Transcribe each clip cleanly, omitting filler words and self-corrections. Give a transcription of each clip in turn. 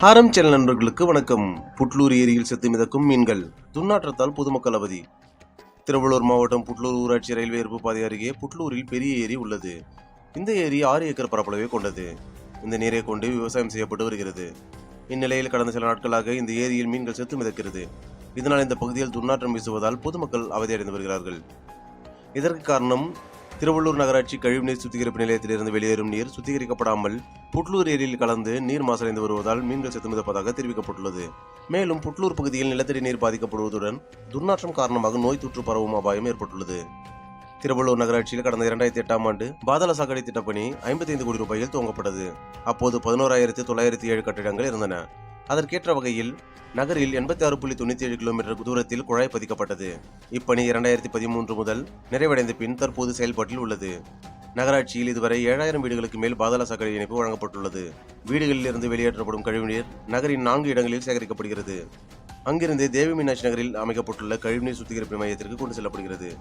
ஆரம் சேனல் நண்பர்களுக்கு வணக்கம். புட்லூர் ஏரியில் செத்து மிதக்கும் மீன்கள், துர்நாற்றத்தால் பொதுமக்கள் அவதி. திருவள்ளூர் மாவட்டம் புட்லூர் ஊராட்சி ரயில்வே இருப்பு பாதை அருகே புட்லூரில் பெரிய ஏரி உள்ளது. இந்த ஏரி 6 ஏக்கர் பரப்பளவை கொண்டது. இந்த நீரை கொண்டு விவசாயம் செய்யப்பட்டு வருகிறது. இந்நிலையில் கடந்த சில நாட்களாக இந்த ஏரியில் மீன்கள் செத்து மிதக்கிறது. இதனால் இந்த பகுதியில் துர்நாற்றம் வீசுவதால் பொதுமக்கள் அவதியடைந்து வருகிறார்கள். இதற்கு காரணம் திருவள்ளூர் நகராட்சி கழிவுநீர் சுத்திகரிப்பு நிலையத்திலிருந்து வெளியேறும் நீர் சுத்திகரிக்கப்படாமல் புட்லூர் ஏரியில் கலந்து நீர் மாசடைந்து வருவதால் மீன்கள் செத்து மிதப்பதாக தெரிவிக்கப்பட்டுள்ளது. மேலும் புட்லூர் பகுதியில் நிலத்தடி நீர் பாதிக்கப்படுவதுடன் துர்நாற்றம் காரணமாக நோய் தொற்று பரவும் அபாயம் ஏற்பட்டுள்ளது. திருவள்ளூர் நகராட்சியில் கடந்த 2008ஆம் ஆண்டு பாதாள சாக்கடை திட்டப்பணி 55 கோடி ரூபாயில் துவங்கப்பட்டது. அப்போது 11,907 கட்டிடங்கள் இருந்தன. அதற்கேற்ற வகையில் நகரில் 86.97 கிலோமீட்டர் தூரத்தில் குழாய் பதிக்கப்பட்டது. இப்பணி 2013 முதல் நிறைவடைந்த பின் தற்போது செயல்பாட்டில் உள்ளது. நகராட்சியில் இதுவரை 7000 வீடுகளுக்கு மேல் பாதாள சாக்கடை இணைப்பு வழங்கப்பட்டுள்ளது. வீடுகளில் இருந்து வெளியேற்றப்படும் கழிவுநீர் நகரின் 4 இடங்களில் சேகரிக்கப்படுகிறது. அங்கிருந்து தேவி மீனாட்சி நகரில் அமைக்கப்பட்டுள்ள கழிவுநீர் சுத்திகரிப்பு மையத்திற்கு கொண்டு செல்லப்படுகிறது.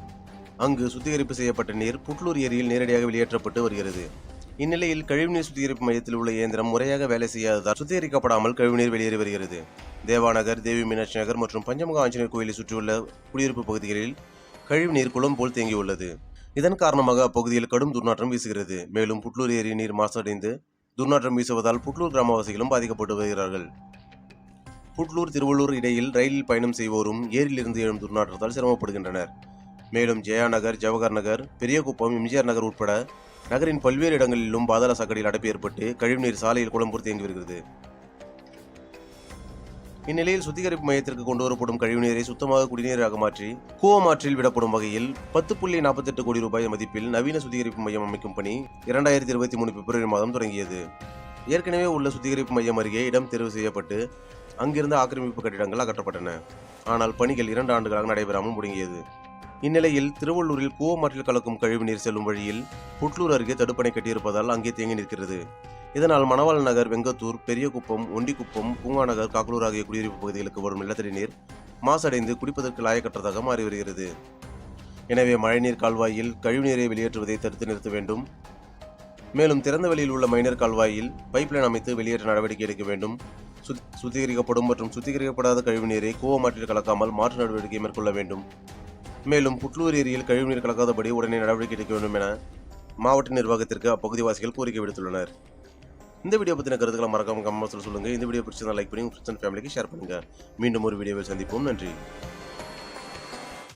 அங்கு சுத்திகரிப்பு செய்யப்பட்ட நீர் புட்லூர் ஏரியில் நேரடியாக வெளியேற்றப்பட்டு வருகிறது. இந்நிலையில் கழிவுநீர் சுத்திகரிப்பு மையத்தில் உள்ள இயந்திரம் முறையாக வேலை செய்யாததால் சுத்திகரிக்கப்படாமல் கழிவுநீர் வெளியேறி வருகிறது. தேவாநகர், தேவி மீனாட்சி நகர் மற்றும் பஞ்சமுக ஆஞ்சநேயர் கோயிலை சுற்றியுள்ள குடியிருப்பு பகுதிகளில் கழிவுநீர் குளம் போல் தேங்கியுள்ளது. இதன் காரணமாக அப்பகுதியில் கடும் துர்நாற்றம் வீசுகிறது. மேலும் புட்லூர் ஏரி நீர் மாசடைந்து துர்நாற்றம் வீசுவதால் புட்லூர் கிராமவாசிகளும் பாதிக்கப்பட்டு வருகிறார்கள். புட்லூர் திருவள்ளூர் இடையில் ரயிலில் பயணம் செய்வோரும் ஏரியிலிருந்து எழும் துர்நாற்றத்தால் சிரமப்படுகின்றனர். மேலும் ஜெயா நகர், ஜவஹர் நகர், பெரியகுப்பம், எம்ஜிஆர் நகர் உட்பட நகரின் பல்வேறு இடங்களிலும் பாதாள சாக்கடையில் அடைப்பு ஏற்பட்டு கழிவுநீர் சாலையில் குளம்பூர் தேங்கி வருகிறது. இந்நிலையில் சுத்திகரிப்பு மையத்திற்கு கொண்டு வரப்படும் கழிவுநீரை சுத்தமாக குடிநீராக மாற்றி கூவமாற்றில் விடப்படும் வகையில் 10.48 கோடி ரூபாய் மதிப்பில் நவீன சுத்திகரிப்பு மையம் அமைக்கும் பணி 2023 பிப்ரவரி மாதம் தொடங்கியது. ஏற்கனவே உள்ள சுத்திகரிப்பு மையம் அருகே இடம் தேர்வு செய்யப்பட்டு அங்கிருந்த ஆக்கிரமிப்பு கட்டிடங்கள் அகற்றப்பட்டன. ஆனால் பணிகள் 2 ஆண்டுகளாக நடைபெறாமல் முடங்கியது. இந்நிலையில் திருவள்ளூரில் கூவமாற்றில் கலக்கும் கழிவுநீர் செல்லும் வழியில் புட்லூர் அருகே தடுப்பணை கட்டியிருப்பதால் அங்கே தேங்கி நிற்கிறது. இதனால் மணவாள் நகர், வெங்கத்தூர், பெரியகுப்பம், ஒண்டிக்குப்பம், பூங்கா நகர், காக்கலூர் ஆகிய குடியிருப்பு பகுதிகளுக்கு வரும் நிலத்தடி நீர் மாசடைந்து குடிப்பதற்கு லாயக்கற்றதாக மாறி வருகிறது. எனவே மழைநீர் கால்வாயில் கழிவுநீரை வெளியேற்றுவதை தடுத்து நிறுத்த வேண்டும். மேலும் திறந்த வெளியில் உள்ள மைனர் கால்வாயில் பைப்லைன் அமைத்து வெளியேற்ற நடவடிக்கை எடுக்க வேண்டும். சுத்திகரிக்கப்படும் மற்றும் சுத்திகரிக்கப்படாத கழிவுநீரை கூவமாற்றில் கலக்காமல் மாற்று நடவடிக்கை மேற்கொள்ள வேண்டும். மேலும் புட்லூர் ஏரியில் கழிவுநீர் கலக்காதபடி உடனே நடவடிக்கை எடுக்க வேண்டும் என மாவட்ட நிர்வாகத்திற்கு அப்பகுதிவாசிகள் கோரிக்கை விடுத்துள்ளனர். இந்த வீடியோ பற்றின கருத்துக்களை மறக்காம கமெண்ட்ஸ்ல சொல்லுங்க. இந்த வீடியோ பிடிச்சிருந்தா லைக் பண்ணி உங்க ஃப்ரெண்ட்ஸ் அண்ட் ஃபேமிலிக்கு ஷேர் பண்ணுங்க. மீண்டும் ஒரு வீடியோவில் சந்திப்போம். நன்றி.